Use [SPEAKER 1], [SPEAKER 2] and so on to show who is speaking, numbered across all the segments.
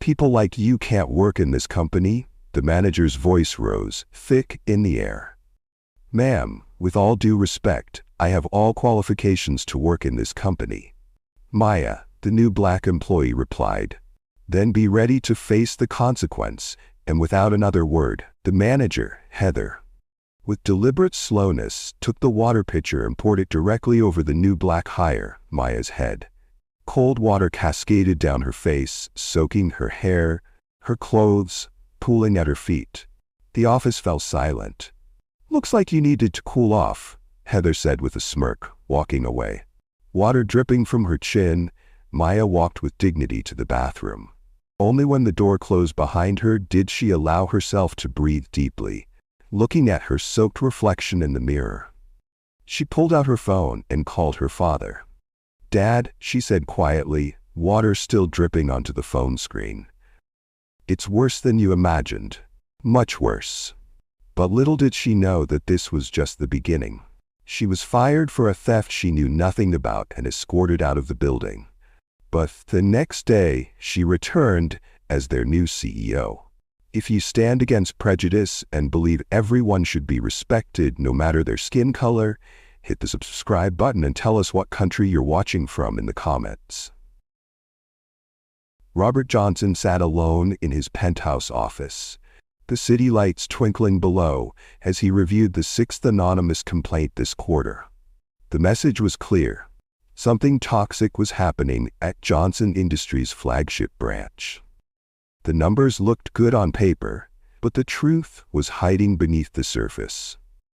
[SPEAKER 1] People like you can't work in this company." The manager's voice rose, thick in the air. "Ma'am, with all due respect, I have all qualifications to work in this company." Maya, the new black employee, replied. "Then be ready to face the consequence," and without another word, the manager, Heather, with deliberate slowness, took the water pitcher and poured it directly over the new black hire, Maya's head. Cold water cascaded down her face, soaking her hair, her clothes, pooling at her feet. The office fell silent. "Looks like you needed to cool off," Heather said with a smirk, walking away. Water dripping from her chin, Maya walked with dignity to the bathroom. Only when the door closed behind her did she allow herself to breathe deeply, looking at her soaked reflection in the mirror. She pulled out her phone and called her father. "Dad," she said quietly, water still dripping onto the phone screen. "It's worse than you imagined. Much worse." But little did she know that this was just the beginning. She was fired for a theft she knew nothing about and escorted out of the building. But the next day, she returned as their new CEO. If you stand against prejudice and believe everyone should be respected no matter their skin color, hit the subscribe button and tell us what country you're watching from in the comments. Robert Johnson sat alone in his penthouse office, the city lights twinkling below as he reviewed the 6th anonymous complaint this quarter. The message was clear. Something toxic was happening at Johnson Industries' flagship branch. The numbers looked good on paper, but the truth was hiding beneath the surface.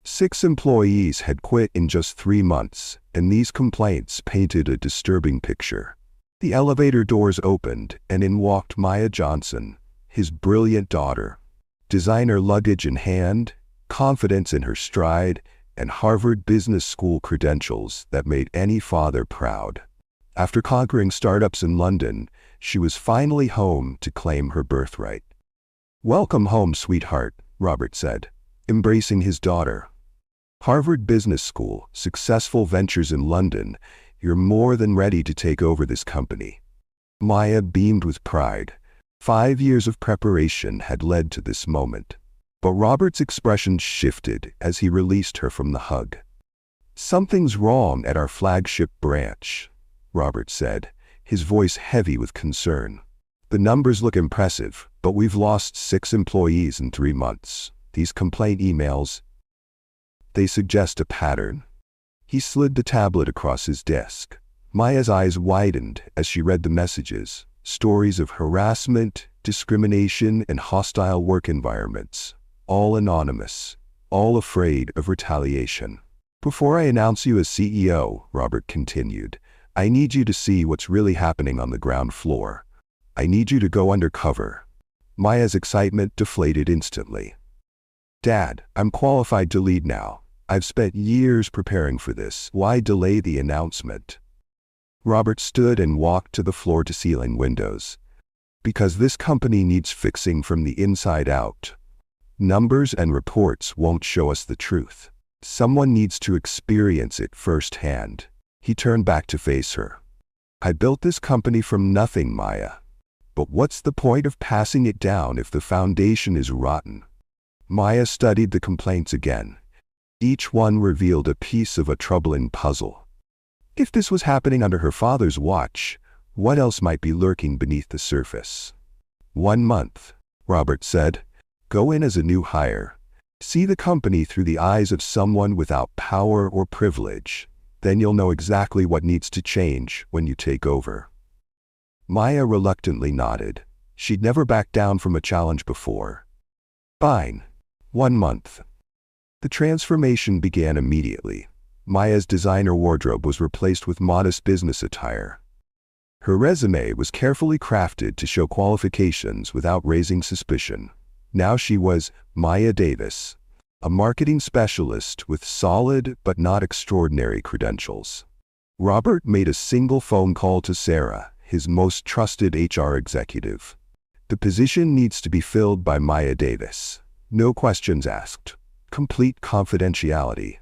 [SPEAKER 1] 6 employees had quit in just 3 months, and these complaints painted a disturbing picture. The elevator doors opened, and in walked Maya Johnson, his brilliant daughter. Designer luggage in hand, confidence in her stride, and Harvard Business School credentials that made any father proud. After conquering startups in London, she was finally home to claim her birthright. "Welcome home, sweetheart," Robert said, embracing his daughter. "Harvard Business School, successful ventures in London, you're more than ready to take over this company." Maya beamed with pride. 5 years of preparation had led to this moment. But Robert's expression shifted as he released her from the hug. "Something's wrong at our flagship branch," Robert said, his voice heavy with concern. "The numbers look impressive, but we've lost 6 employees in 3 months. These complaint emails, they suggest a pattern." He slid the tablet across his desk. Maya's eyes widened as she read the messages. Stories of harassment, discrimination, and hostile work environments. All anonymous, all afraid of retaliation. "Before I announce you as CEO," Robert continued, "I need you to see what's really happening on the ground floor. I need you to go undercover." Maya's excitement deflated instantly. "Dad, I'm qualified to lead now. I've spent years preparing for this. Why delay the announcement?" Robert stood and walked to the floor-to-ceiling windows. "Because this company needs fixing from the inside out. Numbers and reports won't show us the truth. Someone needs to experience it firsthand." He turned back to face her. "I built this company from nothing, Maya. But what's the point of passing it down if the foundation is rotten?" Maya studied the complaints again. Each one revealed a piece of a troubling puzzle. If this was happening under her father's watch, what else might be lurking beneath the surface? 1 month, Robert said. "Go in as a new hire. See the company through the eyes of someone without power or privilege. Then you'll know exactly what needs to change when you take over." Maya reluctantly nodded. She'd never backed down from a challenge before. Fine. 1 month. The transformation began immediately. Maya's designer wardrobe was replaced with modest business attire. Her resume was carefully crafted to show qualifications without raising suspicion. Now she was Maya Davis, a marketing specialist with solid but not extraordinary credentials. Robert made a single phone call to Sarah, his most trusted HR executive. "The position needs to be filled by Maya Davis. No questions asked. Complete confidentiality."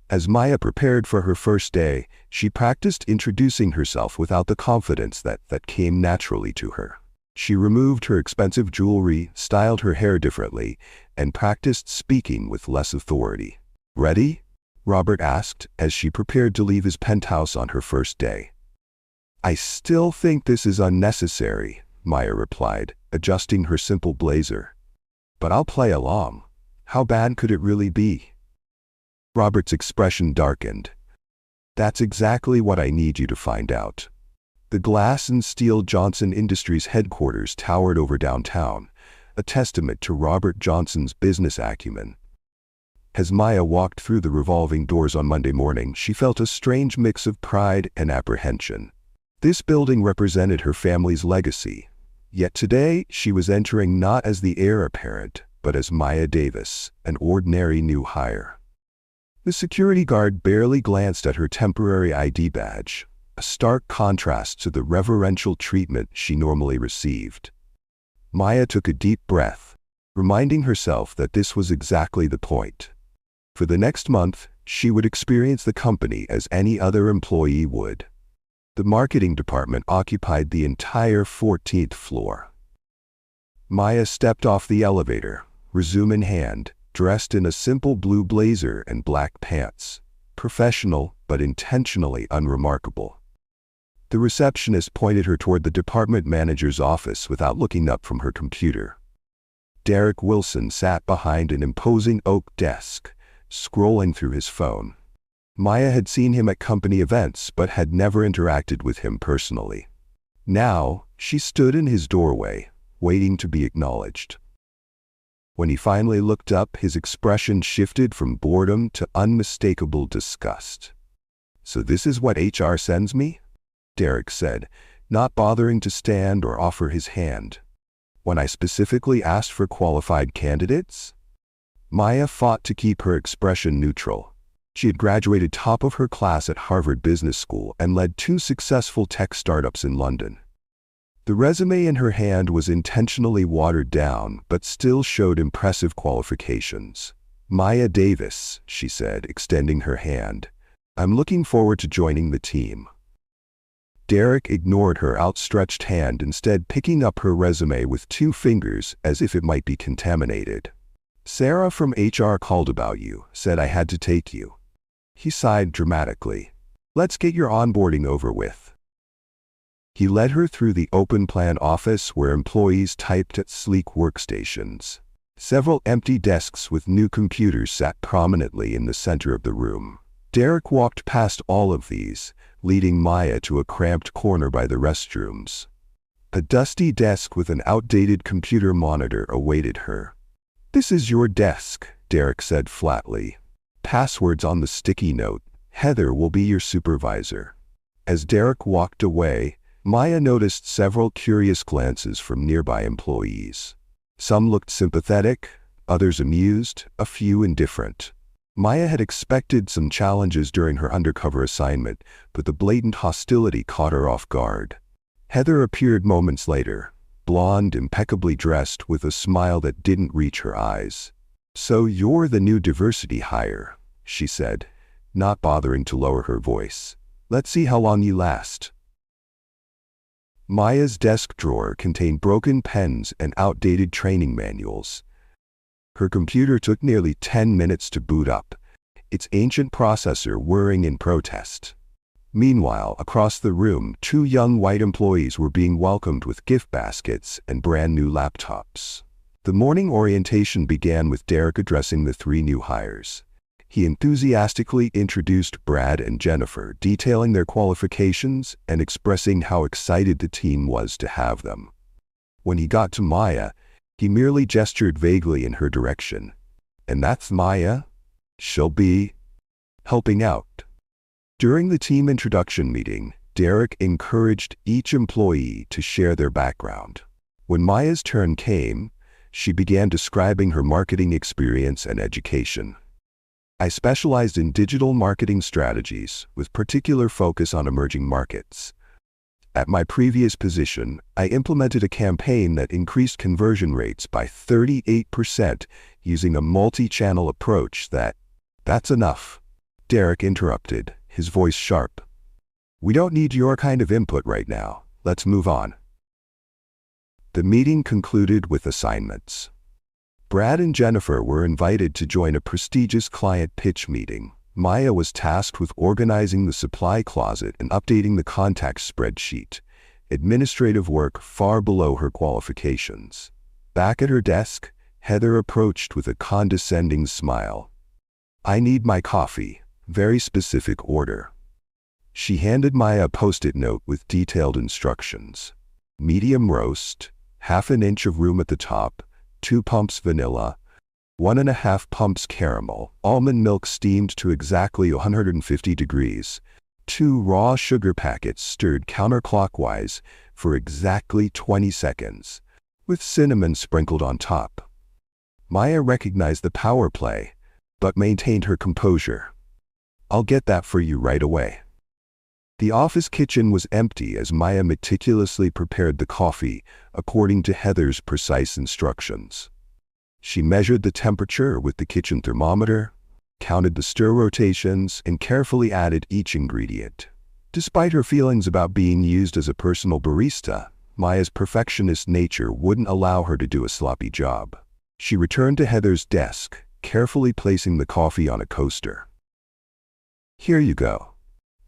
[SPEAKER 1] As Maya prepared for her first day, she practiced introducing herself without the confidence that came naturally to her. She removed her expensive jewelry, styled her hair differently, and practiced speaking with less authority. "Ready?" Robert asked as she prepared to leave his penthouse on her first day. "I still think this is unnecessary," Maya replied, adjusting her simple blazer. "But I'll play along. How bad could it really be?" Robert's expression darkened. "That's exactly what I need you to find out." The glass and steel Johnson Industries headquarters towered over downtown, a testament to Robert Johnson's business acumen. As Maya walked through the revolving doors on Monday morning, she felt a strange mix of pride and apprehension. This building represented her family's legacy, yet today she was entering not as the heir apparent, but as Maya Davis, an ordinary new hire. The security guard barely glanced at her temporary ID badge, a stark contrast to the reverential treatment she normally received. Maya took a deep breath, reminding herself that this was exactly the point. For the next month, she would experience the company as any other employee would. The marketing department occupied the entire 14th floor. Maya stepped off the elevator, resume in hand, dressed in a simple blue blazer and black pants, professional but intentionally unremarkable. The receptionist pointed her toward the department manager's office without looking up from her computer. Derek Wilson sat behind an imposing oak desk, scrolling through his phone. Maya had seen him at company events but had never interacted with him personally. Now, she stood in his doorway, waiting to be acknowledged. When he finally looked up, his expression shifted from boredom to unmistakable disgust. "So this is what HR sends me?" Derek said, not bothering to stand or offer his hand. "When I specifically asked for qualified candidates?" Maya fought to keep her expression neutral. She had graduated top of her class at Harvard Business School and led 2 successful tech startups in London. The resume in her hand was intentionally watered down, but still showed impressive qualifications. "Maya Davis," she said, extending her hand. "I'm looking forward to joining the team." Derek ignored her outstretched hand, instead picking up her resume with 2 fingers as if it might be contaminated. "Sarah from HR called about you, said I had to take you." He sighed dramatically. "Let's get your onboarding over with." He led her through the open-plan office where employees typed at sleek workstations. Several empty desks with new computers sat prominently in the center of the room. Derek walked past all of these, leading Maya to a cramped corner by the restrooms. A dusty desk with an outdated computer monitor awaited her. "This is your desk," Derek said flatly. "Passwords on the sticky note. Heather will be your supervisor." As Derek walked away, Maya noticed several curious glances from nearby employees. Some looked sympathetic, others amused, a few indifferent. Maya had expected some challenges during her undercover assignment, but the blatant hostility caught her off guard. Heather appeared moments later, blonde, impeccably dressed, with a smile that didn't reach her eyes. "So you're the new diversity hire," she said, not bothering to lower her voice. "Let's see how long you last." Maya's desk drawer contained broken pens and outdated training manuals. Her computer took nearly 10 minutes to boot up, its ancient processor whirring in protest. Meanwhile, across the room, 2 young white employees were being welcomed with gift baskets and brand new laptops. The morning orientation began with Derek addressing the 3 new hires. He enthusiastically introduced Brad and Jennifer, detailing their qualifications and expressing how excited the team was to have them. When he got to Maya, he merely gestured vaguely in her direction. "And that's Maya? She'll be helping out." During the team introduction meeting, Derek encouraged each employee to share their background. When Maya's turn came, she began describing her marketing experience and education. "I specialized in digital marketing strategies, with particular focus on emerging markets. At my previous position, I implemented a campaign that increased conversion rates by 38% using a multi-channel approach That's enough," Derek interrupted, his voice sharp. "We don't need your kind of input right now. Let's move on." The meeting concluded with assignments. Brad and Jennifer were invited to join a prestigious client pitch meeting. Maya was tasked with organizing the supply closet and updating the contacts spreadsheet, administrative work far below her qualifications. Back at her desk, Heather approached with a condescending smile. "I need my coffee, very specific order." She handed Maya a post-it note with detailed instructions. Medium roast, 1/2 inch of room at the top, 2 pumps vanilla, 1.5 pumps caramel, almond milk steamed to exactly 150 degrees, 2 raw sugar packets stirred counterclockwise for exactly 20 seconds, with cinnamon sprinkled on top. Maya recognized the power play, but maintained her composure. "I'll get that for you right away." The office kitchen was empty as Maya meticulously prepared the coffee according to Heather's precise instructions. She measured the temperature with the kitchen thermometer, counted the stir rotations, and carefully added each ingredient. Despite her feelings about being used as a personal barista, Maya's perfectionist nature wouldn't allow her to do a sloppy job. She returned to Heather's desk, carefully placing the coffee on a coaster. "Here you go.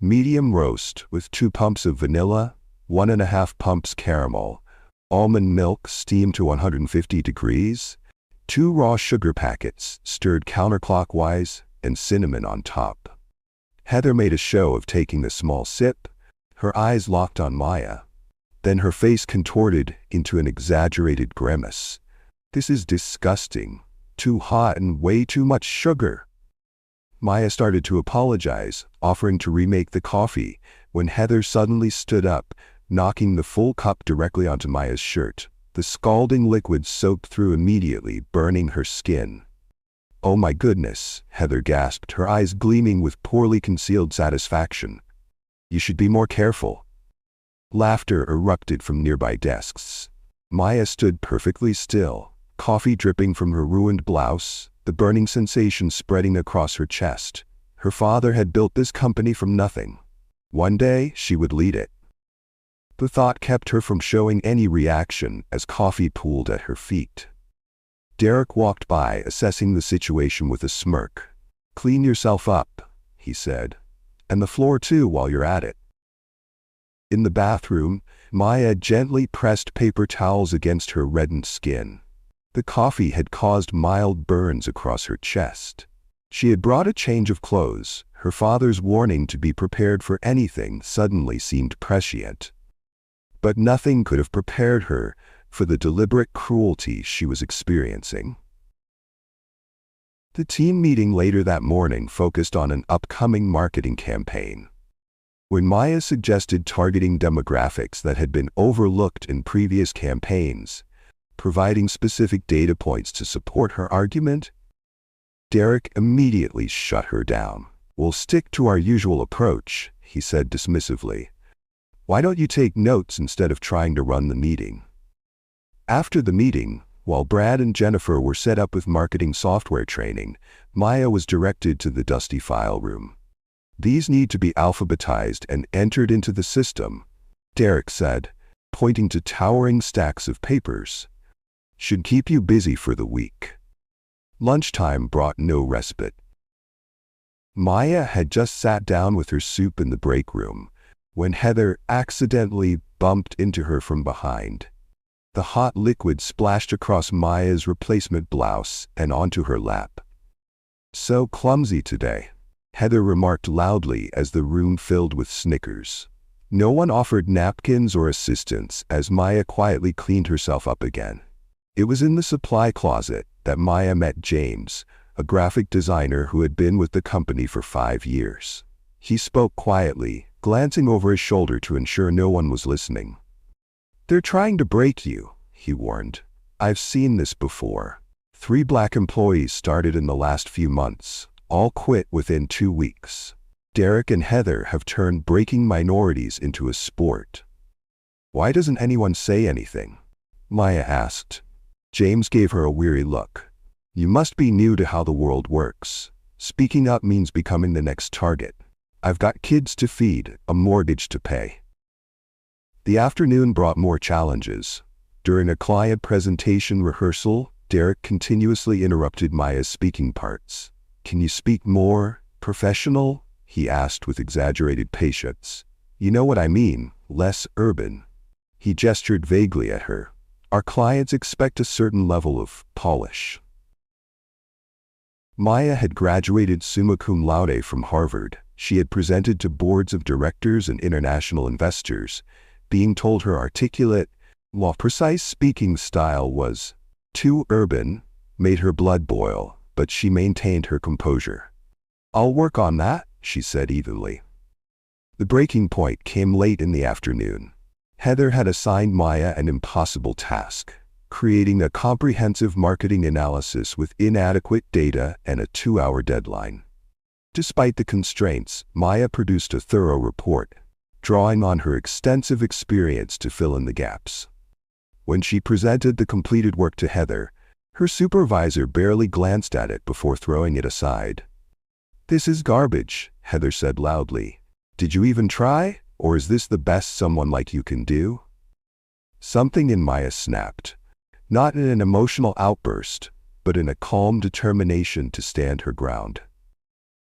[SPEAKER 1] Medium roast with 2 pumps of vanilla, 1.5 pumps caramel, almond milk steamed to 150 degrees, 2 raw sugar packets stirred counterclockwise, and cinnamon on top." Heather made a show of taking a small sip, her eyes locked on Maya. Then her face contorted into an exaggerated grimace. "This is disgusting. Too hot and way too much sugar." Maya started to apologize, offering to remake the coffee, when Heather suddenly stood up, knocking the full cup directly onto Maya's shirt. The scalding liquid soaked through immediately, burning her skin. "Oh my goodness," Heather gasped, her eyes gleaming with poorly concealed satisfaction. "You should be more careful." Laughter erupted from nearby desks. Maya stood perfectly still, coffee dripping from her ruined blouse, the burning sensation spreading across her chest. Her father had built this company from nothing. One day, she would lead it. The thought kept her from showing any reaction as coffee pooled at her feet. Derek walked by, assessing the situation with a smirk. "Clean yourself up," he said. "And the floor too while you're at it." In the bathroom, Maya gently pressed paper towels against her reddened skin. The coffee had caused mild burns across her chest. She had brought a change of clothes. Her father's warning to be prepared for anything suddenly seemed prescient. But nothing could have prepared her for the deliberate cruelty she was experiencing. The team meeting later that morning focused on an upcoming marketing campaign. When Maya suggested targeting demographics that had been overlooked in previous campaigns, providing specific data points to support her argument, Derek immediately shut her down. "We'll stick to our usual approach," he said dismissively. "Why don't you take notes instead of trying to run the meeting?" After the meeting, while Brad and Jennifer were set up with marketing software training, Maya was directed to the dusty file room. "These need to be alphabetized and entered into the system," Derek said, pointing to towering stacks of papers. "Should keep you busy for the week." Lunchtime brought no respite. Maya had just sat down with her soup in the break room when Heather accidentally bumped into her from behind. The hot liquid splashed across Maya's replacement blouse and onto her lap. "So clumsy today," Heather remarked loudly as the room filled with snickers. No one offered napkins or assistance as Maya quietly cleaned herself up again. It was in the supply closet that Maya met James, a graphic designer who had been with the company for 5 years. He spoke quietly, glancing over his shoulder to ensure no one was listening. "They're trying to break you," he warned. "I've seen this before. 3 black employees started in the last few months, all quit within 2 weeks. Derek and Heather have turned breaking minorities into a sport." "Why doesn't anyone say anything?" Maya asked. James gave her a weary look. "You must be new to how the world works. Speaking up means becoming the next target. I've got kids to feed, a mortgage to pay." The afternoon brought more challenges. During a client presentation rehearsal, Derek continuously interrupted Maya's speaking parts. "Can you speak more professional?" he asked with exaggerated patience. "You know what I mean, less urban." He gestured vaguely at her. "Our clients expect a certain level of polish." Maya had graduated summa cum laude from Harvard. She had presented to boards of directors and international investors. Being told her articulate, while precise speaking style was too urban made her blood boil, but she maintained her composure. "I'll work on that," she said evenly. The breaking point came late in the afternoon. Heather had assigned Maya an impossible task: creating a comprehensive marketing analysis with inadequate data and a 2-hour deadline. Despite the constraints, Maya produced a thorough report, drawing on her extensive experience to fill in the gaps. When she presented the completed work to Heather, her supervisor barely glanced at it before throwing it aside. "This is garbage," Heather said loudly. "Did you even try, or is this the best someone like you can do?" Something in Maya snapped, not in an emotional outburst, but in a calm determination to stand her ground.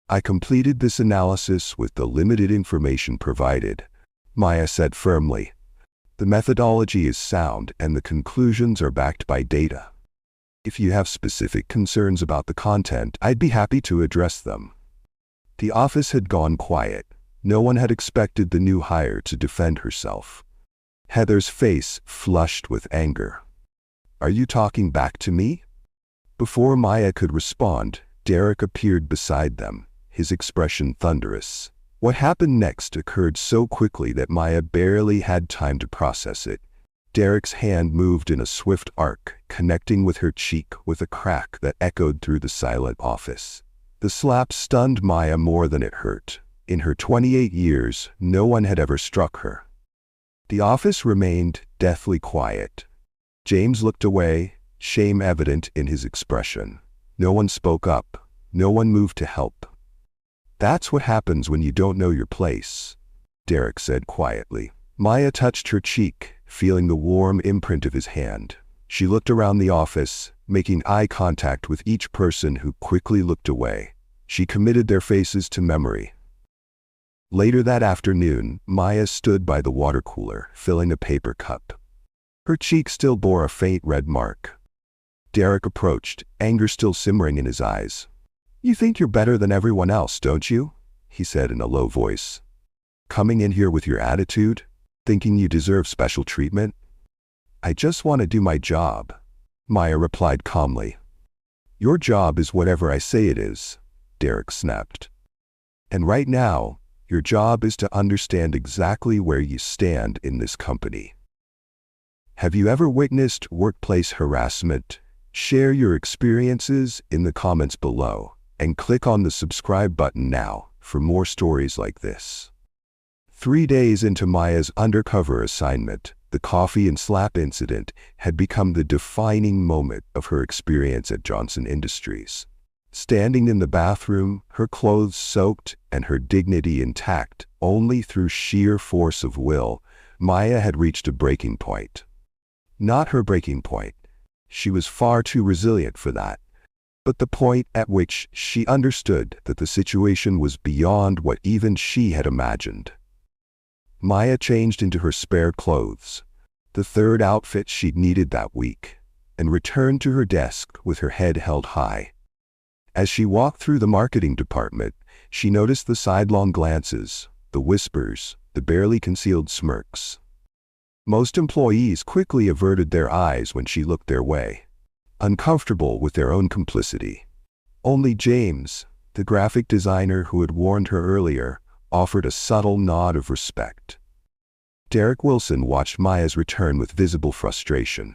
[SPEAKER 1] "I completed this analysis with the limited information provided," Maya said firmly. "The methodology is sound and the conclusions are backed by data. If you have specific concerns about the content, I'd be happy to address them." The office had gone quiet. No one had expected the new hire to defend herself. Heather's face flushed with anger. "Are you talking back to me?" Before Maya could respond, Derek appeared beside them, his expression thunderous. What happened next occurred so quickly that Maya barely had time to process it. Derek's hand moved in a swift arc, connecting with her cheek with a crack that echoed through the silent office. The slap stunned Maya more than it hurt. In her 28 years, no one had ever struck her. The office remained deathly quiet. James looked away, shame evident in his expression. No one spoke up. No one moved to help. "That's what happens when you don't know your place," Derek said quietly. Maya touched her cheek, feeling the warm imprint of his hand. She looked around the office, making eye contact with each person who quickly looked away. She committed their faces to memory. Later that afternoon, Maya stood by the water cooler, filling a paper cup. Her cheek still bore a faint red mark. Derek approached, anger still simmering in his eyes. "You think you're better than everyone else, don't you?" he said in a low voice. "Coming in here with your attitude, thinking you deserve special treatment?" "I just want to do my job," Maya replied calmly. "Your job is whatever I say it is," Derek snapped. "And right now, your job is to understand exactly where you stand in this company." Have you ever witnessed workplace harassment? Share your experiences in the comments below, and click on the subscribe button now for more stories like this. 3 days into Maya's undercover assignment, the coffee and slap incident had become the defining moment of her experience at Johnson Industries. Standing in the bathroom, her clothes soaked and her dignity intact, only through sheer force of will, Maya had reached a breaking point. Not her breaking point. She was far too resilient for that. But the point at which she understood that the situation was beyond what even she had imagined. Maya changed into her spare clothes, the third outfit she'd needed that week, and returned to her desk with her head held high. As she walked through the marketing department, she noticed the sidelong glances, the whispers, the barely concealed smirks. Most employees quickly averted their eyes when she looked their way, uncomfortable with their own complicity. Only James, the graphic designer who had warned her earlier, offered a subtle nod of respect. Derek Wilson watched Maya's return with visible frustration.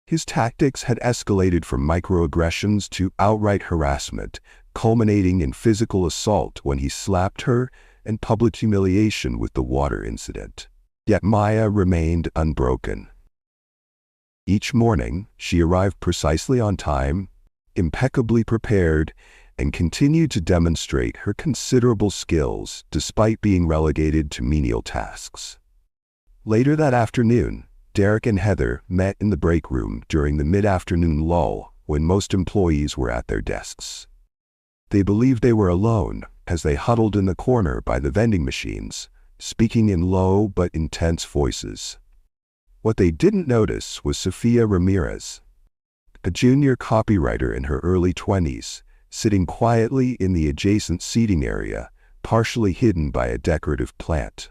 [SPEAKER 1] His tactics had escalated from microaggressions to outright harassment, culminating in physical assault when he slapped her and public humiliation with the water incident. Yet Maya remained unbroken. Each morning, she arrived precisely on time, impeccably prepared, and continued to demonstrate her considerable skills despite being relegated to menial tasks. Later that afternoon, Derek and Heather met in the break room during the mid-afternoon lull when most employees were at their desks. They believed they were alone as they huddled in the corner by the vending machines, speaking in low but intense voices. What they didn't notice was Sophia Ramirez, a junior copywriter in her early 20s, sitting quietly in the adjacent seating area, partially hidden by a decorative plant.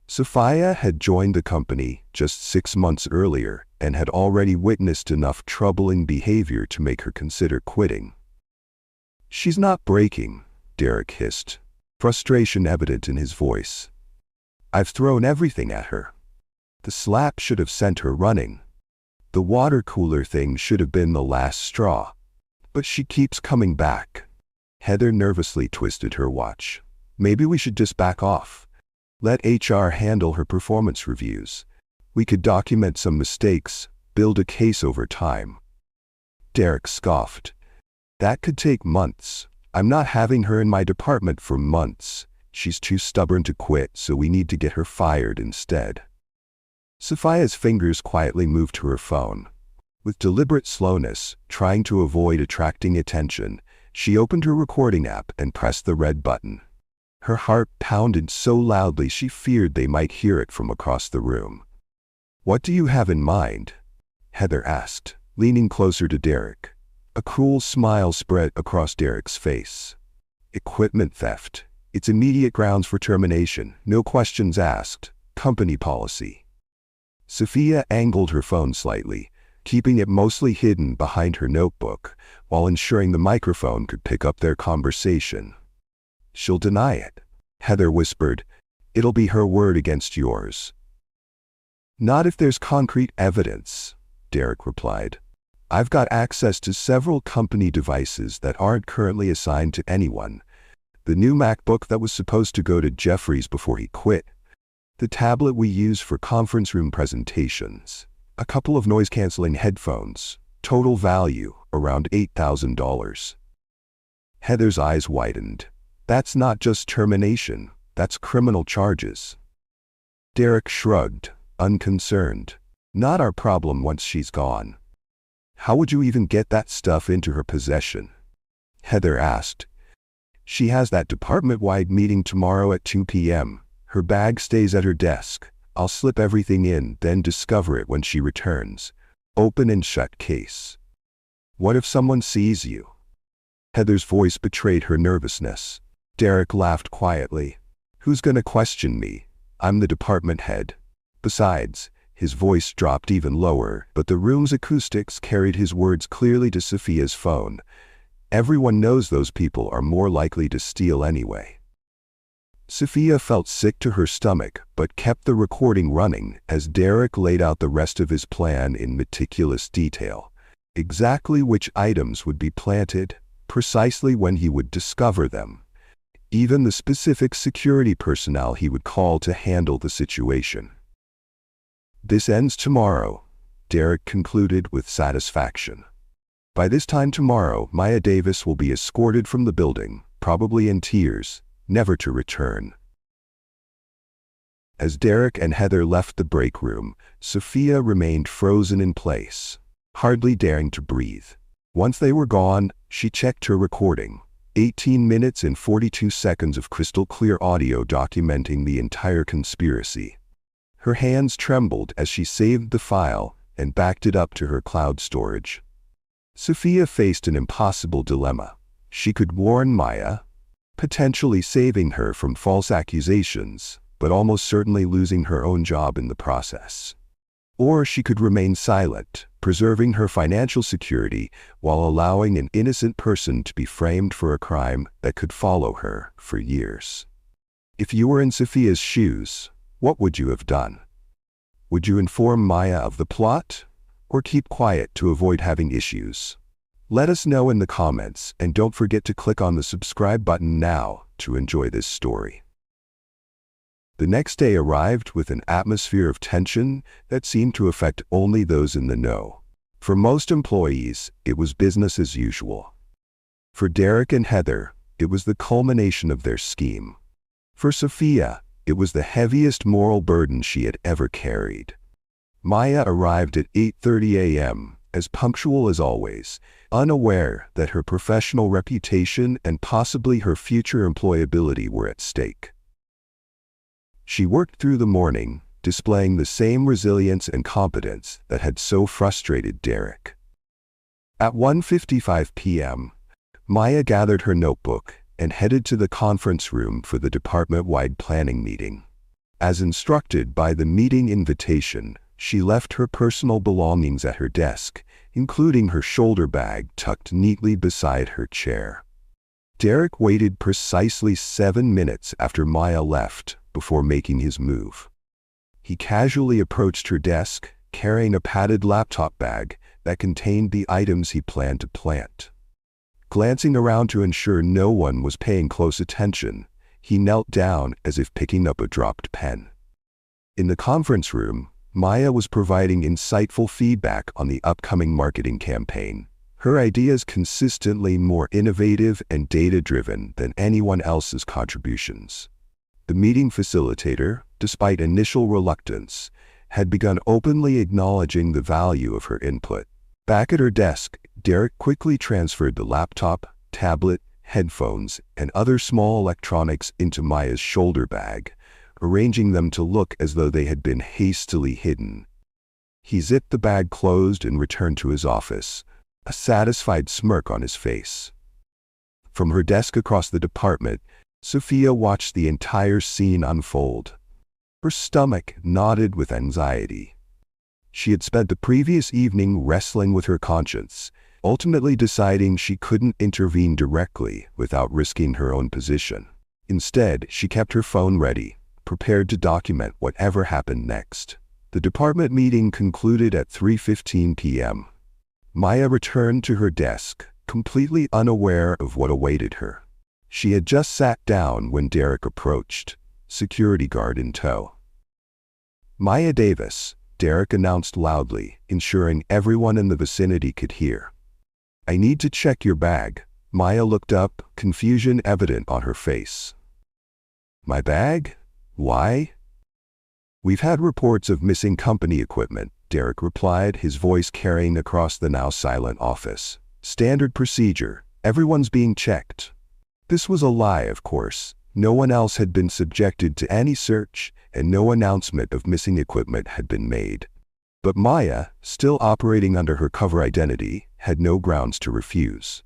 [SPEAKER 1] Sophia had joined the company just 6 months earlier and had already witnessed enough troubling behavior to make her consider quitting. "She's not breaking," Derek hissed, frustration evident in his voice. "I've thrown everything at her. The slap should have sent her running. The water cooler thing should have been the last straw. But she keeps coming back." Heather nervously twisted her watch. "Maybe we should just back off. Let HR handle her performance reviews. We could document some mistakes, build a case over time." Derek scoffed. "That could take months. I'm not having her in my department for months. She's too stubborn to quit, so we need to get her fired instead." Sophia's fingers quietly moved to her phone. With deliberate slowness, trying to avoid attracting attention, she opened her recording app and pressed the red button. Her heart pounded so loudly she feared they might hear it from across the room. "What do you have in mind?" Heather asked, leaning closer to Derek. A cruel smile spread across Derek's face. "Equipment theft. It's immediate grounds for termination, no questions asked. Company policy." Sophia angled her phone slightly, keeping it mostly hidden behind her notebook, while ensuring the microphone could pick up their conversation. "She'll deny it," Heather whispered. "It'll be her word against yours." "Not if there's concrete evidence," Derek replied. "I've got access to several company devices that aren't currently assigned to anyone. The new MacBook that was supposed to go to Jeffries before he quit. The tablet we use for conference room presentations. A couple of noise-canceling headphones. Total value, around $8,000. Heather's eyes widened. "That's not just termination, that's criminal charges." Derek shrugged, unconcerned. "Not our problem once she's gone." "How would you even get that stuff into her possession?" Heather asked. "She has that department-wide meeting tomorrow at 2 p.m. Her bag stays at her desk. I'll slip everything in, then discover it when she returns. Open and shut case." "What if someone sees you?" Heather's voice betrayed her nervousness. Derek laughed quietly. "Who's gonna question me? I'm the department head. Besides," his voice dropped even lower, but the room's acoustics carried his words clearly to Sophia's phone. "Everyone knows those people are more likely to steal anyway." Sophia felt sick to her stomach, but kept the recording running as Derek laid out the rest of his plan in meticulous detail. Exactly which items would be planted, precisely when he would discover them. Even the specific security personnel he would call to handle the situation. "This ends tomorrow," Derek concluded with satisfaction. "By this time tomorrow, Maya Davis will be escorted from the building, probably in tears, never to return." As Derek and Heather left the break room, Sophia remained frozen in place, hardly daring to breathe. Once they were gone, she checked her recording. 18 minutes and 42 seconds of crystal-clear audio documenting the entire conspiracy. Her hands trembled as she saved the file and backed it up to her cloud storage. Sophia faced an impossible dilemma. She could warn Maya, potentially saving her from false accusations, but almost certainly losing her own job in the process. Or she could remain silent, preserving her financial security while allowing an innocent person to be framed for a crime that could follow her for years. If you were in Sophia's shoes, what would you have done? Would you inform Maya of the plot, or keep quiet to avoid having issues? Let us know in the comments, and don't forget to click on the subscribe button now to enjoy this story. The next day arrived with an atmosphere of tension that seemed to affect only those in the know. For most employees, it was business as usual. For Derek and Heather, it was the culmination of their scheme. For Sophia, it was the heaviest moral burden she had ever carried. Maya arrived at 8:30 a.m., as punctual as always, unaware that her professional reputation and possibly her future employability were at stake. She worked through the morning, displaying the same resilience and competence that had so frustrated Derek. At 1:55 p.m., Maya gathered her notebook and headed to the conference room for the department-wide planning meeting. As instructed by the meeting invitation, she left her personal belongings at her desk, including her shoulder bag tucked neatly beside her chair. Derek waited precisely 7 minutes after Maya left before making his move. He casually approached her desk, carrying a padded laptop bag that contained the items he planned to plant. Glancing around to ensure no one was paying close attention, he knelt down as if picking up a dropped pen. In the conference room, Maya was providing insightful feedback on the upcoming marketing campaign, her ideas consistently more innovative and data-driven than anyone else's contributions. The meeting facilitator, despite initial reluctance, had begun openly acknowledging the value of her input. Back at her desk, Derek quickly transferred the laptop, tablet, headphones, and other small electronics into Maya's shoulder bag, arranging them to look as though they had been hastily hidden. He zipped the bag closed and returned to his office, a satisfied smirk on his face. From her desk across the department, Sophia watched the entire scene unfold. Her stomach knotted with anxiety. She had spent the previous evening wrestling with her conscience, ultimately deciding she couldn't intervene directly without risking her own position. Instead, she kept her phone ready, prepared to document whatever happened next. The department meeting concluded at 3:15 p.m. Maya returned to her desk, completely unaware of what awaited her. She had just sat down when Derek approached, security guard in tow. "Maya Davis," Derek announced loudly, ensuring everyone in the vicinity could hear. "I need to check your bag." Maya looked up, confusion evident on her face. "My bag? Why?" "We've had reports of missing company equipment," Derek replied, his voice carrying across the now silent office. "Standard procedure. Everyone's being checked." This was a lie, of course. No one else had been subjected to any search, and no announcement of missing equipment had been made. But Maya, still operating under her cover identity, had no grounds to refuse.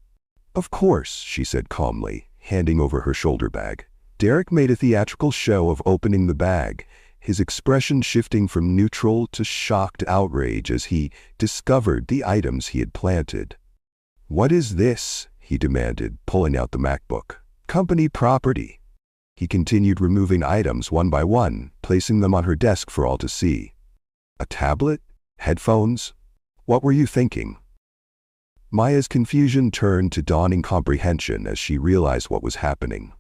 [SPEAKER 1] "Of course," she said calmly, handing over her shoulder bag. Derek made a theatrical show of opening the bag, his expression shifting from neutral to shocked outrage as he discovered the items he had planted. "What is this?" he demanded, pulling out the MacBook. "Company property." He continued removing items one by one, placing them on her desk for all to see. "A tablet? Headphones? What were you thinking?" Maya's confusion turned to dawning comprehension as she realized what was happening.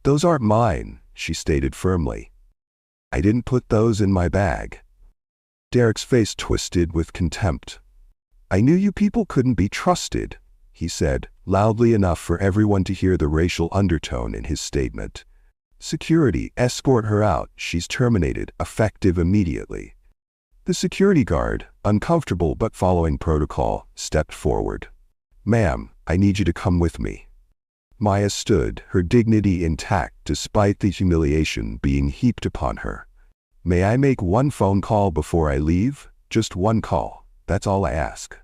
[SPEAKER 1] "Those aren't mine," she stated firmly. "I didn't put those in my bag." Derek's face twisted with contempt. "I knew you people couldn't be trusted," he said, loudly enough for everyone to hear the racial undertone in his statement. "Security, escort her out. She's terminated, effective immediately." The security guard, uncomfortable but following protocol, stepped forward. "Ma'am, I need you to come with me." Maya stood, her dignity intact despite the humiliation being heaped upon her. "May I make one phone call before I leave? Just one call. That's all I ask."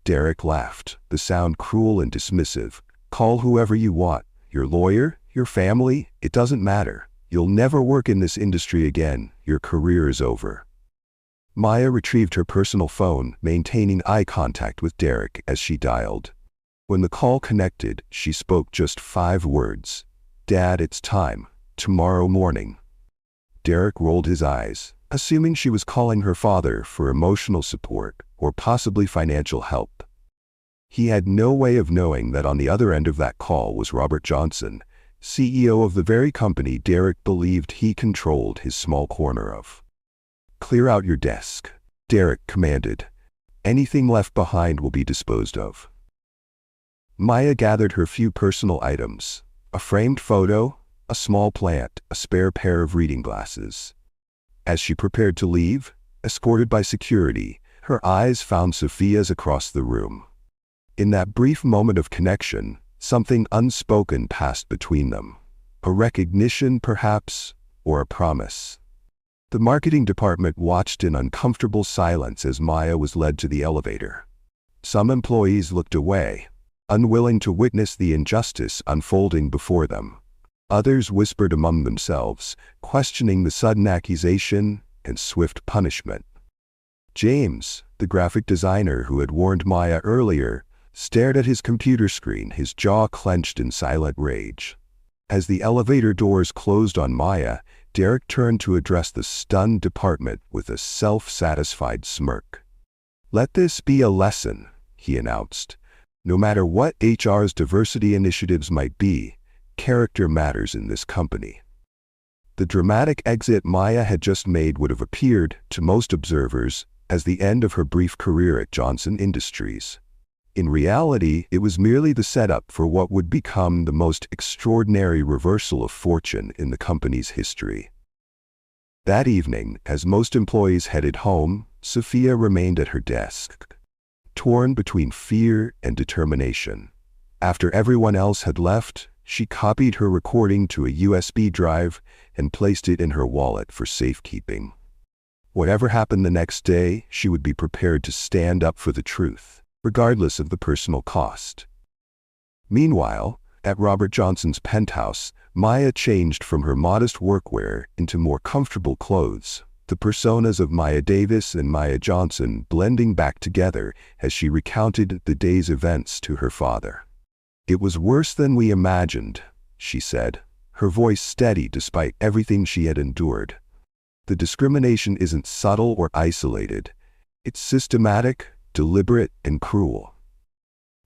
[SPEAKER 1] Derek laughed, the sound cruel and dismissive. "Call whoever you want. Your lawyer? Your family? It doesn't matter. You'll never work in this industry again. Your career is over." Maya retrieved her personal phone, maintaining eye contact with Derek as she dialed. When the call connected, she spoke just 5 words. "Dad, it's time. Tomorrow morning." Derek rolled his eyes, assuming she was calling her father for emotional support or possibly financial help. He had no way of knowing that on the other end of that call was Robert Johnson, CEO of the very company Derek believed he controlled his small corner of. "Clear out your desk," Derek commanded. "Anything left behind will be disposed of." Maya gathered her few personal items: a framed photo, a small plant, a spare pair of reading glasses. As she prepared to leave, Escorted by security, her eyes found Sophia's across the room. In that brief moment of connection, something unspoken passed between them. A recognition, perhaps, or a promise. The marketing department watched in uncomfortable silence as Maya was led to the elevator. Some employees looked away, unwilling to witness the injustice unfolding before them. Others whispered among themselves, questioning the sudden accusation and swift punishment. James, the graphic designer who had warned Maya earlier, stared at his computer screen, his jaw clenched in silent rage. As the elevator doors closed on Maya, Derek turned to address the stunned department with a self-satisfied smirk. "Let this be a lesson," he announced. "No matter what HR's diversity initiatives might be, character matters in this company." The dramatic exit Maya had just made would have appeared, to most observers, as the end of her brief career at Johnson Industries. In reality, it was merely the setup for what would become the most extraordinary reversal of fortune in the company's history. That evening, as most employees headed home, Sophia remained at her desk, torn between fear and determination. After everyone else had left, she copied her recording to a USB drive and placed it in her wallet for safekeeping. Whatever happened the next day, she would be prepared to stand up for the truth, regardless of the personal cost. Meanwhile, at Robert Johnson's penthouse, Maya changed from her modest workwear into more comfortable clothes, the personas of Maya Davis and Maya Johnson blending back together as she recounted the day's events to her father. "It was worse than we imagined," she said, her voice steady despite everything she had endured. "The discrimination isn't subtle or isolated. It's systematic, deliberate, and cruel."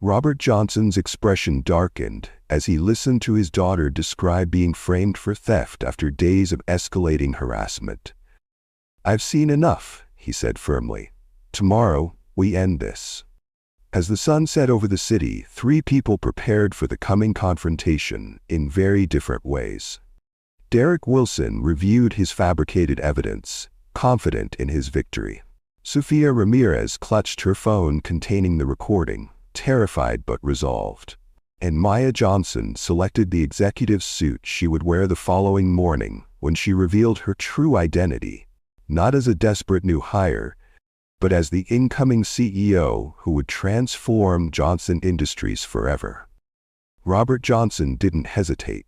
[SPEAKER 1] Robert Johnson's expression darkened as he listened to his daughter describe being framed for theft after days of escalating harassment. "I've seen enough," he said firmly. "Tomorrow, we end this." As the sun set over the city, three people prepared for the coming confrontation in very different ways. Derek Wilson reviewed his fabricated evidence, confident in his victory. Sofia Ramirez clutched her phone containing the recording, terrified but resolved. And Maya Johnson selected the executive suit she would wear the following morning when she revealed her true identity, not as a desperate new hire, but as the incoming CEO who would transform Johnson Industries forever. Robert Johnson didn't hesitate.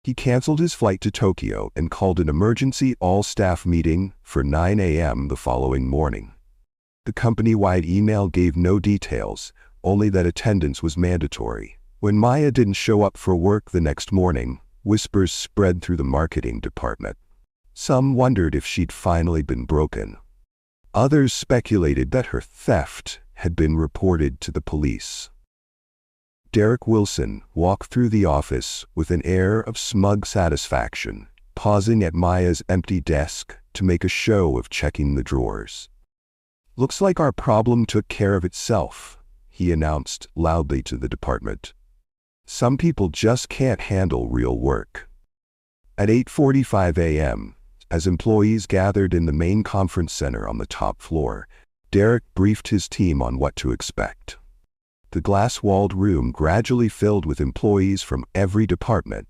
[SPEAKER 1] He canceled his flight to Tokyo and called an emergency all-staff meeting for 9 a.m. the following morning. The company-wide email gave no details, only that attendance was mandatory. When Maya didn't show up for work the next morning, whispers spread through the marketing department. Some wondered if she'd finally been broken. Others speculated that her theft had been reported to the police. Derek Wilson walked through the office with an air of smug satisfaction, pausing at Maya's empty desk to make a show of checking the drawers. "Looks like our problem took care of itself," he announced loudly to the department. "Some people just can't handle real work." At 8:45 a.m., as employees gathered in the main conference center on the top floor, Derek briefed his team on what to expect. The glass-walled room gradually filled with employees from every department,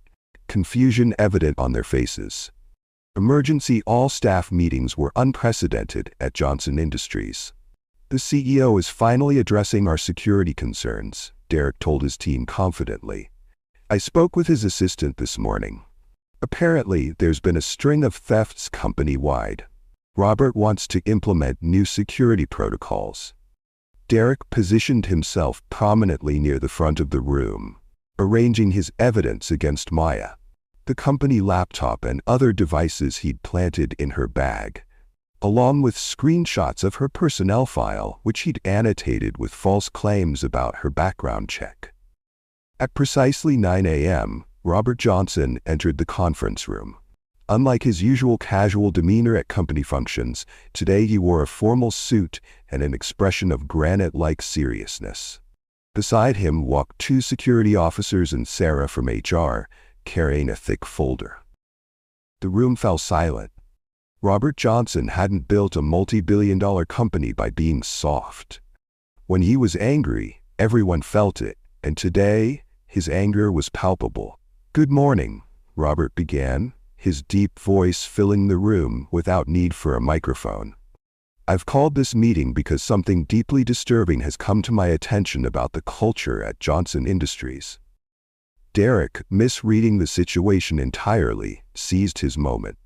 [SPEAKER 1] confusion evident on their faces. Emergency all-staff meetings were unprecedented at Johnson Industries. "The CEO is finally addressing our security concerns," Derek told his team confidently. "I spoke with his assistant this morning. Apparently, there's been a string of thefts company-wide. Robert wants to implement new security protocols." Derek positioned himself prominently near the front of the room, arranging his evidence against Maya. The company laptop and other devices he'd planted in her bag, along with screenshots of her personnel file which he'd annotated with false claims about her background check. At precisely 9 a.m., Robert Johnson entered the conference room. Unlike his usual casual demeanor at company functions, today he wore a formal suit and an expression of granite-like seriousness. Beside him walked two security officers and Sarah from HR, carrying a thick folder. The room fell silent. Robert Johnson hadn't built a multi-billion-dollar company by being soft. When he was angry, everyone felt it, and today, his anger was palpable. "Good morning," Robert began, his deep voice filling the room without need for a microphone. "I've called this meeting because something deeply disturbing has come to my attention about the culture at Johnson Industries." Derek, misreading the situation entirely, seized his moment.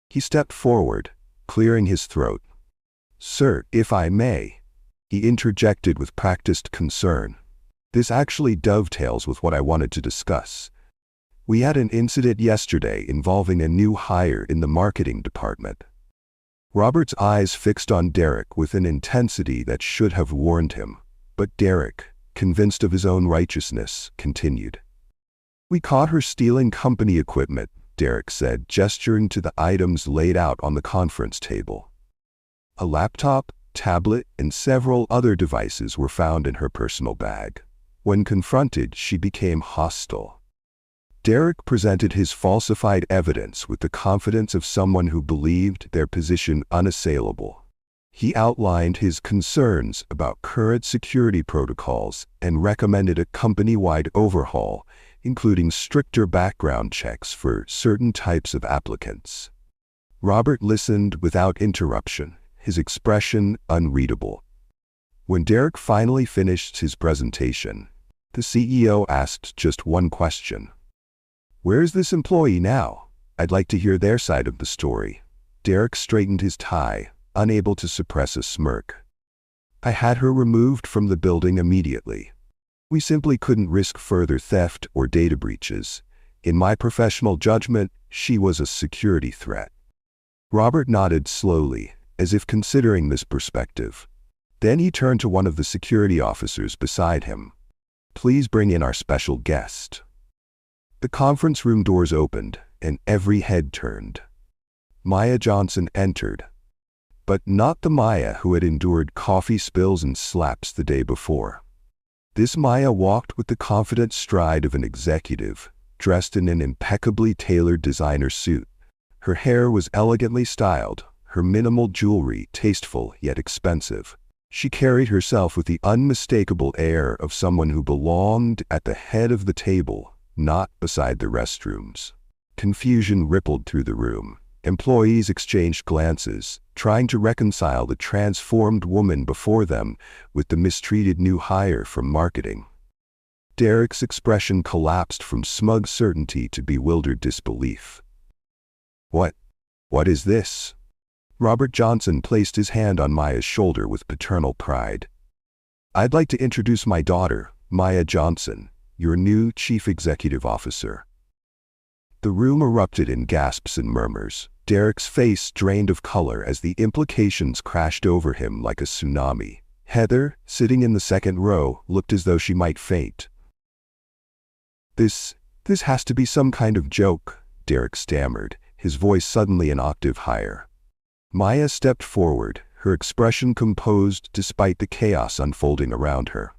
[SPEAKER 1] He stepped forward, clearing his throat. "Sir, if I may," he interjected with practiced concern. "This actually dovetails with what I wanted to discuss. We had an incident yesterday involving a new hire in the marketing department." Robert's eyes fixed on Derek with an intensity that should have warned him, but Derek, convinced of his own righteousness, continued. "We caught her stealing company equipment," Derek said, gesturing to the items laid out on the conference table. A laptop, tablet, and several other devices were found in her personal bag. When confronted, she became hostile. Derek presented his falsified evidence with the confidence of someone who believed their position unassailable. He outlined his concerns about current security protocols and recommended a company-wide overhaul, including stricter background checks for certain types of applicants. Robert listened without interruption, his expression unreadable. When Derek finally finished his presentation, the CEO asked just one question. "Where's this employee now? I'd like to hear their side of the story." Derek straightened his tie, unable to suppress a smirk. "I had her removed from the building immediately. We simply couldn't risk further theft or data breaches. In my professional judgment, she was a security threat." Robert nodded slowly, as if considering this perspective. Then he turned to one of the security officers beside him. "Please bring in our special guest." The conference room doors opened, and every head turned. Maya Johnson entered, but not the Maya who had endured coffee spills and slaps the day before. This Maya walked with the confident stride of an executive, dressed in an impeccably tailored designer suit. Her hair was elegantly styled, her minimal jewelry tasteful yet expensive. She carried herself with the unmistakable air of someone who belonged at the head of the table, not beside the restrooms. Confusion rippled through the room. Employees exchanged glances, trying to reconcile the transformed woman before them with the mistreated new hire from marketing. Derek's expression collapsed from smug certainty to bewildered disbelief. What is this?" Robert Johnson placed his hand on Maya's shoulder with paternal pride. "I'd like to introduce my daughter, Maya Johnson, your new Chief Executive Officer." The room erupted in gasps and murmurs. Derek's face drained of color as the implications crashed over him like a tsunami. Heather, sitting in the second row, looked as though she might faint. This has to be some kind of joke," Derek stammered, his voice suddenly an octave higher. Maya stepped forward, her expression composed despite the chaos unfolding around her.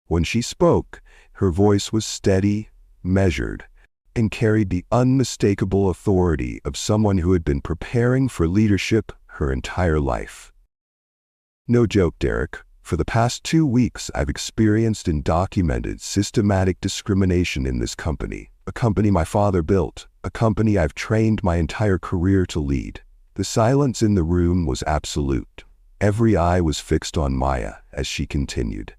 [SPEAKER 1] When she spoke, her voice was steady, measured, and carried the unmistakable authority of someone who had been preparing for leadership her entire life. "No joke, Derek. For the past 2 weeks, I've experienced and documented systematic discrimination in this company, a company my father built, a company I've trained my entire career to lead." The silence in the room was absolute. Every eye was fixed on Maya as she continued.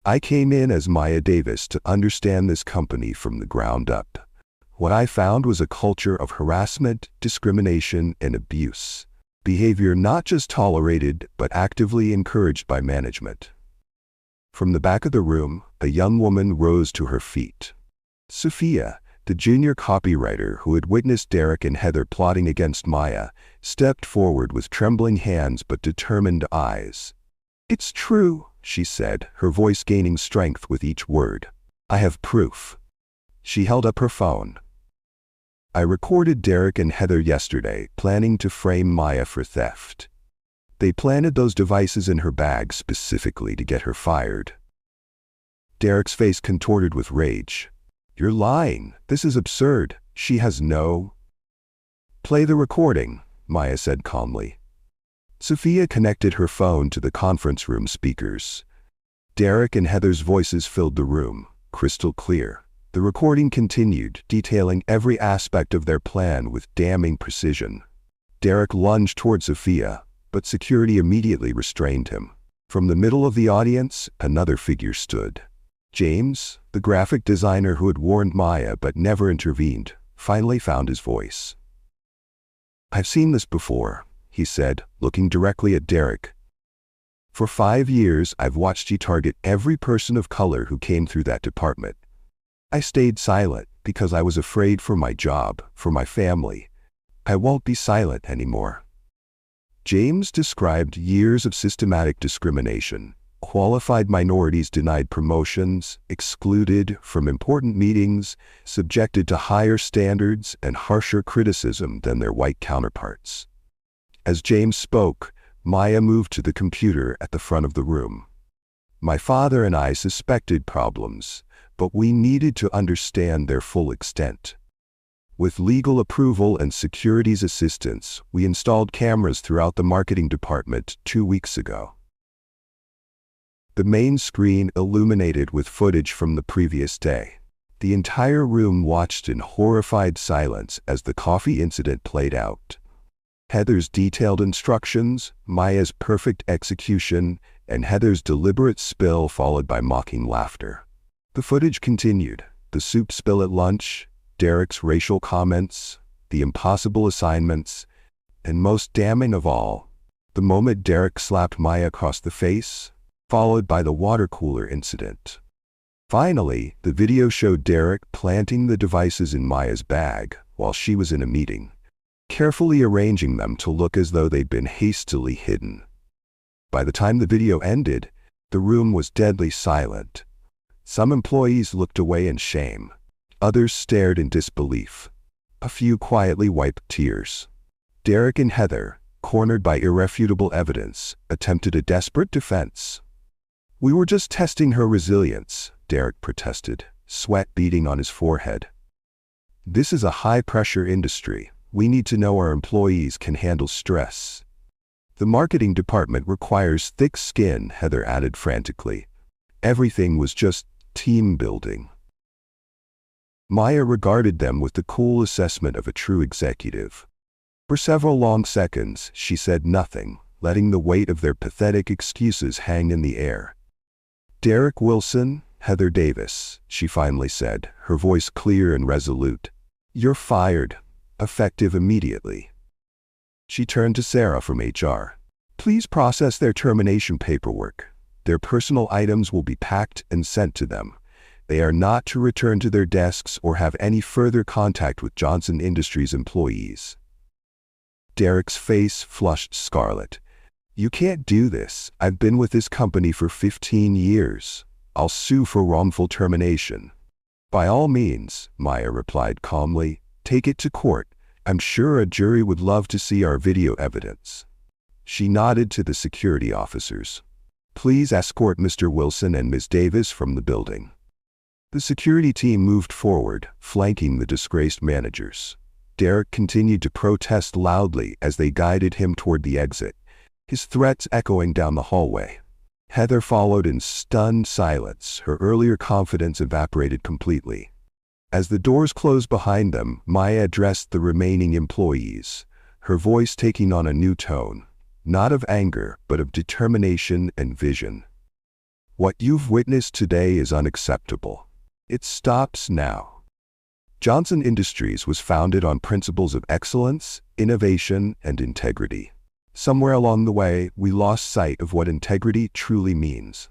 [SPEAKER 1] "I came in as Maya Davis to understand this company from the ground up. What I found was a culture of harassment, discrimination, and abuse. Behavior not just tolerated, but actively encouraged by management." From the back of the room, a young woman rose to her feet. Sophia, the junior copywriter who had witnessed Derek and Heather plotting against Maya, stepped forward with trembling hands but determined eyes. "It's true," she said, her voice gaining strength with each word. "I have proof." She held up her phone. "I recorded Derek and Heather yesterday, planning to frame Maya for theft. They planted those devices in her bag specifically to get her fired." Derek's face contorted with rage. "You're lying. This is absurd. She has no—" "Play the recording," Maya said calmly. Sophia connected her phone to the conference room speakers. Derek and Heather's voices filled the room, crystal clear. The recording continued, detailing every aspect of their plan with damning precision. Derek lunged toward Sophia, but security immediately restrained him. From the middle of the audience, another figure stood. James, the graphic designer who had warned Maya but never intervened, finally found his voice. "I've seen this before," he said, looking directly at Derek. "For 5 years, I've watched you target every person of color who came through that department. I stayed silent because I was afraid for my job, for my family. I won't be silent anymore." James described years of systematic discrimination. Qualified minorities denied promotions, excluded from important meetings, subjected to higher standards and harsher criticism than their white counterparts. As James spoke, Maya moved to the computer at the front of the room. "My father and I suspected problems, but we needed to understand their full extent. With legal approval and security's assistance, we installed cameras throughout the marketing department 2 weeks ago." The main screen illuminated with footage from the previous day. The entire room watched in horrified silence as the coffee incident played out. Heather's detailed instructions, Maya's perfect execution, and Heather's deliberate spill followed by mocking laughter. The footage continued. The soup spill at lunch, Derek's racial comments, the impossible assignments, and most damning of all, the moment Derek slapped Maya across the face, followed by the water cooler incident. Finally, the video showed Derek planting the devices in Maya's bag while she was in a meeting, carefully arranging them to look as though they'd been hastily hidden. By the time the video ended, the room was deadly silent. Some employees looked away in shame. Others stared in disbelief. A few quietly wiped tears. Derek and Heather, cornered by irrefutable evidence, attempted a desperate defense. "We were just testing her resilience," Derek protested, sweat beading on his forehead. "This is a high-pressure industry. We need to know our employees can handle stress." "The marketing department requires thick skin," Heather added frantically. Everything was just team building. Maya regarded them with the cool assessment of a true executive. For several long seconds, she said nothing, letting the weight of their pathetic excuses hang in the air. "Derek Wilson, Heather Davis," she finally said, her voice clear and resolute. "You're fired, effective immediately." She turned to Sarah from HR. "Please process their termination paperwork. Their personal items will be packed and sent to them. They are not to return to their desks or have any further contact with Johnson Industries employees." Derek's face flushed scarlet. "You can't do this. I've been with this company for 15 years. I'll sue for wrongful termination." "By all means," Maya replied calmly. "Take it to court. I'm sure a jury would love to see our video evidence." She nodded to the security officers. "Please escort Mr. Wilson and Ms. Davis from the building." The security team moved forward, flanking the disgraced managers. Derek continued to protest loudly as they guided him toward the exit, his threats echoing down the hallway. Heather followed in stunned silence, her earlier confidence evaporated completely. As the doors closed behind them, Maya addressed the remaining employees, her voice taking on a new tone, not of anger, but of determination and vision. "What you've witnessed today is unacceptable. It stops now. Johnson Industries was founded on principles of excellence, innovation, and integrity. Somewhere along the way, we lost sight of what integrity truly means."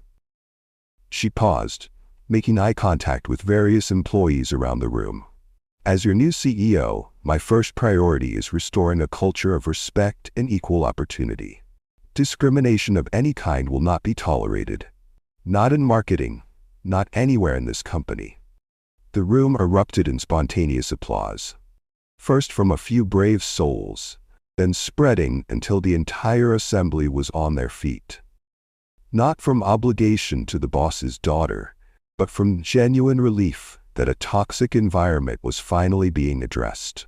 [SPEAKER 1] She paused, making eye contact with various employees around the room. "As your new CEO, my first priority is restoring a culture of respect and equal opportunity. Discrimination of any kind will not be tolerated. Not in marketing, not anywhere in this company." The room erupted in spontaneous applause. First from a few brave souls, then spreading until the entire assembly was on their feet. Not from obligation to the boss's daughter, but from genuine relief that a toxic environment was finally being addressed.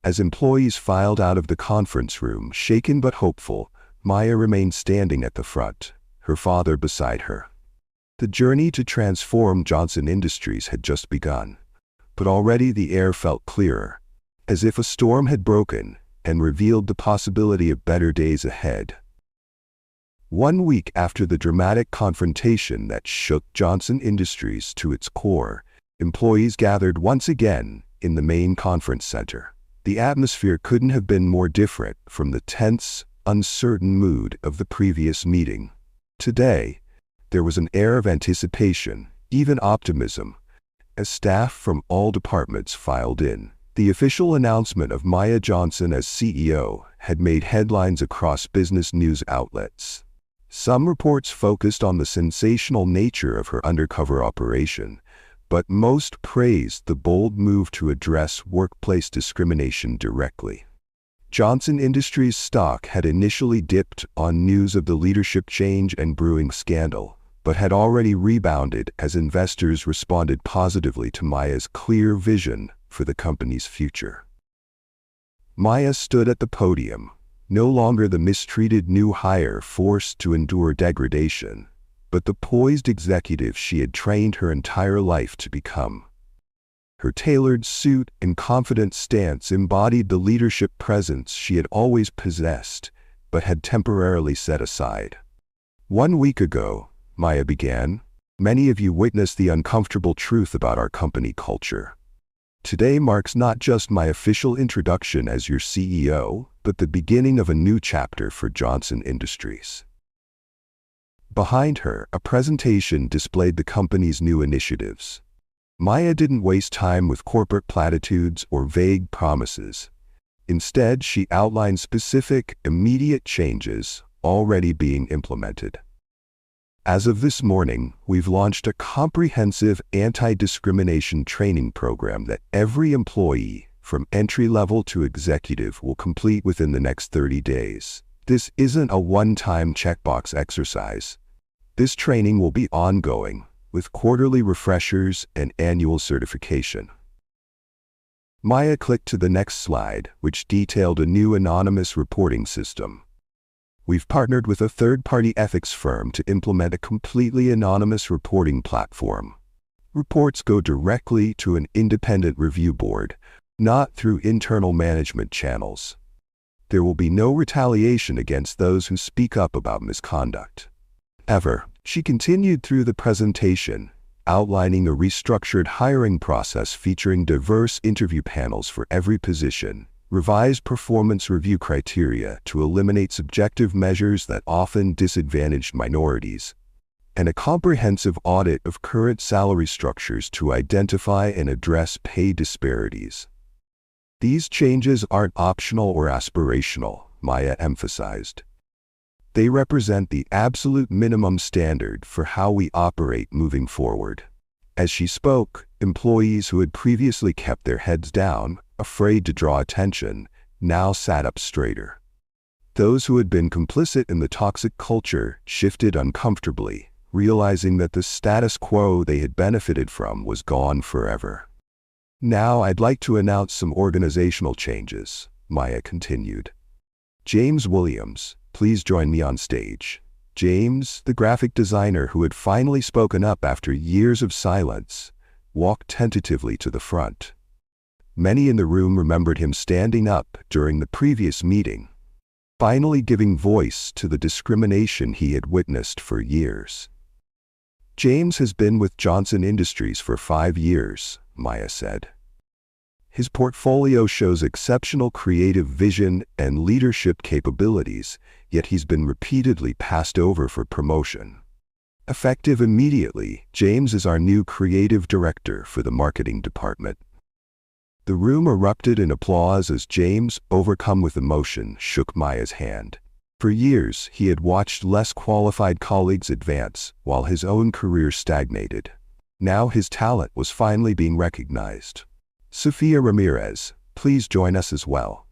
[SPEAKER 1] As employees filed out of the conference room, shaken but hopeful, Maya remained standing at the front, her father beside her. The journey to transform Johnson Industries had just begun, but already the air felt clearer, as if a storm had broken and revealed the possibility of better days ahead. 1 week after the dramatic confrontation that shook Johnson Industries to its core, employees gathered once again in the main conference center. The atmosphere couldn't have been more different from the tense, uncertain mood of the previous meeting. Today, there was an air of anticipation, even optimism, as staff from all departments filed in. The official announcement of Maya Johnson as CEO had made headlines across business news outlets. Some reports focused on the sensational nature of her undercover operation, but most praised the bold move to address workplace discrimination directly. Johnson Industries stock had initially dipped on news of the leadership change and brewing scandal, but had already rebounded as investors responded positively to Maya's clear vision for the company's future. Maya stood at the podium, no longer the mistreated new hire forced to endure degradation, but the poised executive she had trained her entire life to become. Her tailored suit and confident stance embodied the leadership presence she had always possessed, but had temporarily set aside. 1 week ago, Maya began, many of you witnessed the uncomfortable truth about our company culture. Today marks not just my official introduction as your CEO, but the beginning of a new chapter for Johnson Industries. Behind her, a presentation displayed the company's new initiatives. Maya didn't waste time with corporate platitudes or vague promises. Instead, she outlined specific, immediate changes already being implemented. As of this morning, we've launched a comprehensive anti-discrimination training program that every employee, from entry-level to executive, will complete within the next 30 days. This isn't a one-time checkbox exercise. This training will be ongoing, with quarterly refreshers and annual certification. Maya clicked to the next slide, which detailed a new anonymous reporting system. We've partnered with a third-party ethics firm to implement a completely anonymous reporting platform. Reports go directly to an independent review board, not through internal management channels. There will be no retaliation against those who speak up about misconduct. Ever, she continued through the presentation, outlining a restructured hiring process featuring diverse interview panels for every position, revised performance review criteria to eliminate subjective measures that often disadvantaged minorities, and a comprehensive audit of current salary structures to identify and address pay disparities. These changes aren't optional or aspirational, Maya emphasized. They represent the absolute minimum standard for how we operate moving forward. As she spoke, employees who had previously kept their heads down, afraid to draw attention, now sat up straighter. Those who had been complicit in the toxic culture shifted uncomfortably, realizing that the status quo they had benefited from was gone forever. Now I'd like to announce some organizational changes, Maya continued. James Williams, please join me on stage. James, the graphic designer who had finally spoken up after years of silence, walked tentatively to the front. Many in the room remembered him standing up during the previous meeting, finally giving voice to the discrimination he had witnessed for years. James has been with Johnson Industries for 5 years, Maya said. His portfolio shows exceptional creative vision and leadership capabilities, yet he's been repeatedly passed over for promotion. Effective immediately, James is our new creative director for the marketing department. The room erupted in applause as James, overcome with emotion, shook Maya's hand. For years, he had watched less qualified colleagues advance, while his own career stagnated. Now his talent was finally being recognized. Sofia Ramirez, please join us as well.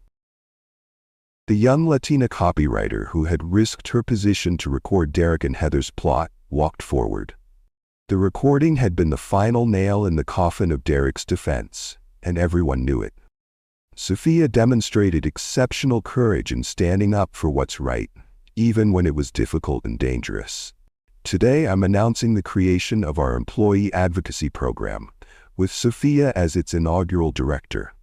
[SPEAKER 1] The young Latina copywriter who had risked her position to record Derek and Heather's plot walked forward. The recording had been the final nail in the coffin of Derek's defense, and everyone knew it. Sophia demonstrated exceptional courage in standing up for what's right, even when it was difficult and dangerous. Today I'm announcing the creation of our employee advocacy program, with Sophia as its inaugural director.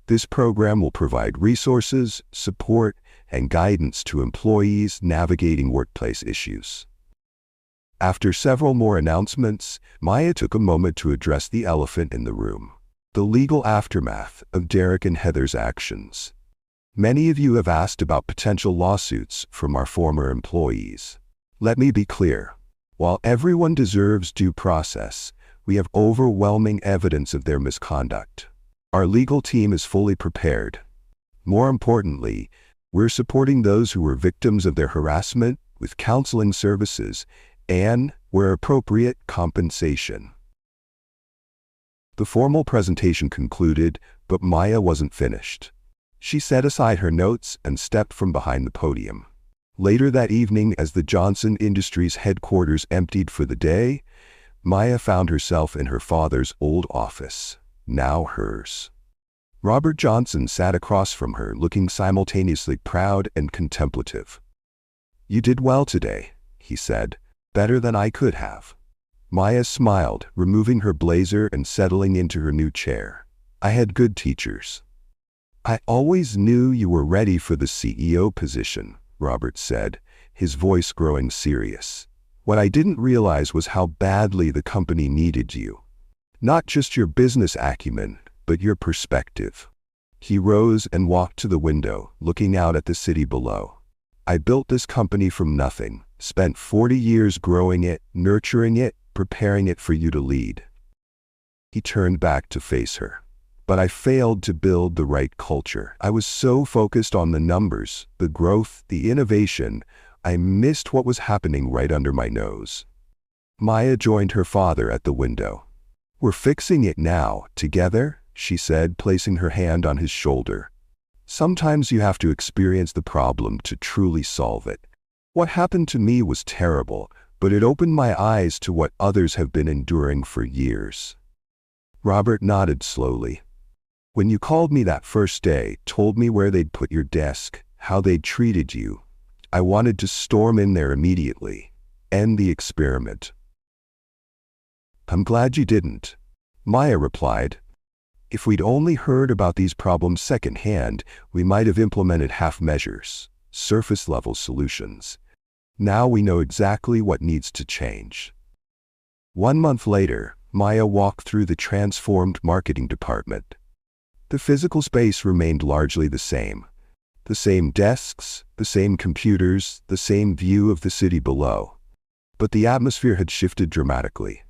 [SPEAKER 1] This program will provide resources, support, and guidance to employees navigating workplace issues. After several more announcements, Maya took a moment to address the elephant in the room: the legal aftermath of Derek and Heather's actions. Many of you have asked about potential lawsuits from our former employees. Let me be clear. While everyone deserves due process, we have overwhelming evidence of their misconduct. Our legal team is fully prepared. More importantly, we're supporting those who were victims of their harassment with counseling services and, where appropriate, compensation. The formal presentation concluded, but Maya wasn't finished. She set aside her notes and stepped from behind the podium. Later that evening, as the Johnson Industries headquarters emptied for the day, Maya found herself in her father's old office, now hers. Robert Johnson sat across from her, looking simultaneously proud and contemplative. "You did well today," he said, "better than I could have." Maya smiled, removing her blazer and settling into her new chair. "I had good teachers." "I always knew you were ready for the CEO position," Robert said, his voice growing serious. "What I didn't realize was how badly the company needed you. Not just your business acumen, but your perspective." He rose and walked to the window, looking out at the city below. "I built this company from nothing, spent 40 years growing it, nurturing it, preparing it for you to lead." He turned back to face her. "But I failed to build the right culture. I was so focused on the numbers, the growth, the innovation, I missed what was happening right under my nose." Maya joined her father at the window. "We're fixing it now, together," she said, placing her hand on his shoulder. "Sometimes you have to experience the problem to truly solve it. What happened to me was terrible, but it opened my eyes to what others have been enduring for years." Robert nodded slowly. "When you called me that first day, told me where they'd put your desk, how they'd treated you, I wanted to storm in there immediately, end the experiment." "I'm glad you didn't," Maya replied. "If we'd only heard about these problems secondhand, we might have implemented half measures, surface-level solutions. Now we know exactly what needs to change." 1 month later, Maya walked through the transformed marketing department. The physical space remained largely the same. The same desks, the same computers, the same view of the city below. But the atmosphere had shifted dramatically.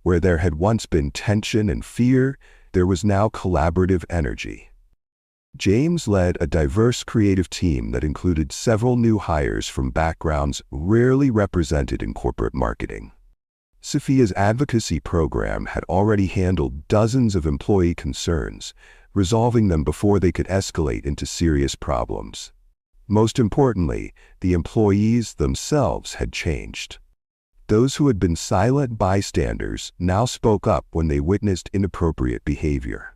[SPEAKER 1] Where there had once been tension and fear, there was now collaborative energy. James led a diverse creative team that included several new hires from backgrounds rarely represented in corporate marketing. Sophia's advocacy program had already handled dozens of employee concerns, resolving them before they could escalate into serious problems. Most importantly, the employees themselves had changed. Those who had been silent bystanders now spoke up when they witnessed inappropriate behavior.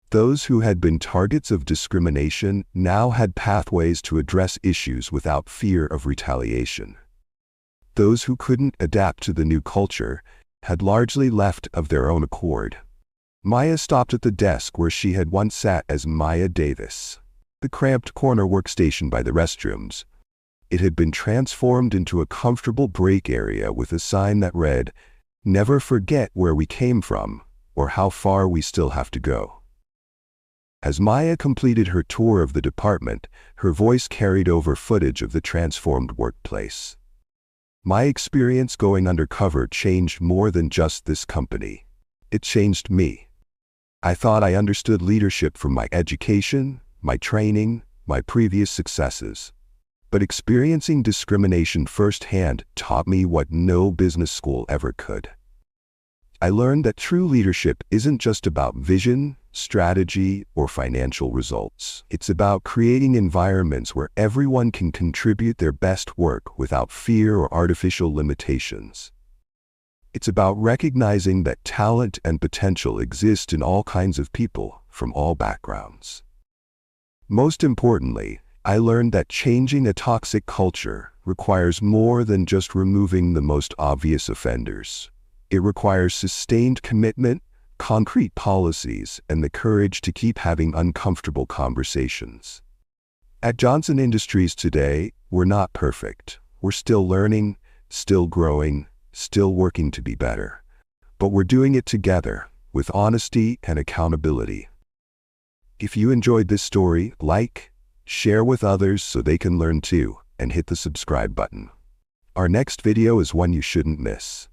[SPEAKER 1] Those who had been targets of discrimination now had pathways to address issues without fear of retaliation. Those who couldn't adapt to the new culture had largely left of their own accord. Maya stopped at the desk where she had once sat as Maya Davis, the cramped corner workstation by the restrooms. It had been transformed into a comfortable break area with a sign that read, "Never forget where we came from, or how far we still have to go." As Maya completed her tour of the department, her voice carried over footage of the transformed workplace. "My experience going undercover changed more than just this company. It changed me. I thought I understood leadership from my education, my training, my previous successes. But experiencing discrimination firsthand taught me what no business school ever could. I learned that true leadership isn't just about vision, strategy, or financial results. It's about creating environments where everyone can contribute their best work without fear or artificial limitations. It's about recognizing that talent and potential exist in all kinds of people, from all backgrounds. Most importantly, I learned that changing a toxic culture requires more than just removing the most obvious offenders. It requires sustained commitment, concrete policies, and the courage to keep having uncomfortable conversations. At Johnson Industries today, we're not perfect. We're still learning, still growing, still working to be better. But we're doing it together, with honesty and accountability. If you enjoyed this story, like, share with others so they can learn too, and hit the subscribe button. Our next video is one you shouldn't miss.